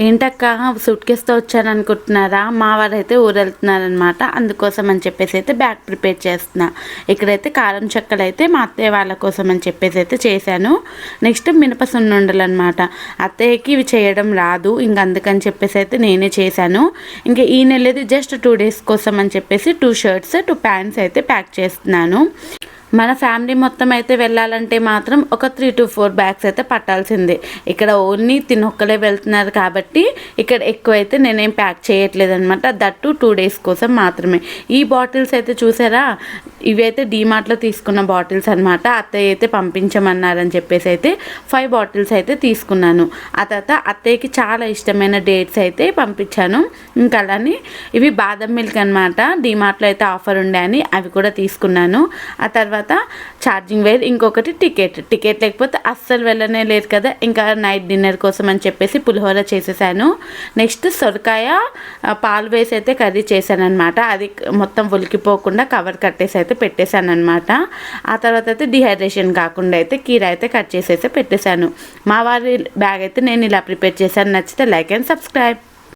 ఏంటక్క సూట్ కేస్తో వచ్చాను అనుకుంటున్నారా? మా వారైతే ఊరు వెళ్తున్నారనమాట, అందుకోసం అని చెప్పేసి అయితే బ్యాగ్ ప్రిపేర్ చేస్తున్నా. ఇక్కడైతే కారం చెక్కలు అయితే మా అత్తయ్య వాళ్ళ కోసం అని చెప్పేసి అయితే చేశాను. నెక్స్ట్ మినప సున్నుండలు అనమాట. అత్తయ్యకి ఇవి చేయడం రాదు, ఇంక అందుకని చెప్పేసి అయితే నేనే చేశాను. ఇంకా ఈ నెలది జస్ట్ 2 days కోసం అని చెప్పేసి 2 shirts 2 pants అయితే ప్యాక్ చేస్తున్నాను. మన ఫ్యామిలీ మొత్తం అయితే వెళ్ళాలంటే మాత్రం ఒక 3 to 4 bags అయితే పట్టాల్సిందే. ఇక్కడ ఓన్లీ తినొక్కలే వెళ్తున్నారు కాబట్టి ఇక్కడ ఎక్కువైతే నేనేం ప్యాక్ చేయట్లేదు అనమాట. దట్టు 2 days కోసం మాత్రమే. ఈ బాటిల్స్ అయితే చూసారా, ఇవి అయితే డీమార్ట్లో తీసుకున్న బాటిల్స్ అనమాట. అత్తయ్య అయితే పంపించమన్నారని చెప్పేసి అయితే 5 బాటిల్స్ అయితే తీసుకున్నాను. ఆ తర్వాత అత్తయ్యకి చాలా ఇష్టమైన డేట్స్ అయితే పంపించాను. ఇంకా అలానే ఇవి బాదం మిల్క్ అనమాట. డీమార్ట్లో అయితే ఆఫర్ ఉండే అని అవి కూడా తీసుకున్నాను. ఆ తర్వాత ఛార్జింగ్ వైర్, ఇంకొకటి టికెట్ లేకపోతే అస్సలు వెళ్ళనే లేదు కదా. ఇంకా నైట్ డిన్నర్ కోసం అని చెప్పేసి పులిహోర చేసేసాను. నెక్స్ట్ సొరకాయ పాలు వేసి అయితే కర్రీ చేశాను అనమాట. అది మొత్తం ఉలికిపోకుండా కవర్ కట్టేసి అయితే పెట్టేశాను అనమాట. ఆ తర్వాత అయితే డిహైడ్రేషన్ కాకుండా అయితే కీర అయితే కట్ చేసేసి పెట్టేశాను. మా వారి బ్యాగ్ అయితే నేను ఇలా ప్రిపేర్ చేశాను. నచ్చితే లైక్ అండ్ సబ్స్క్రైబ్.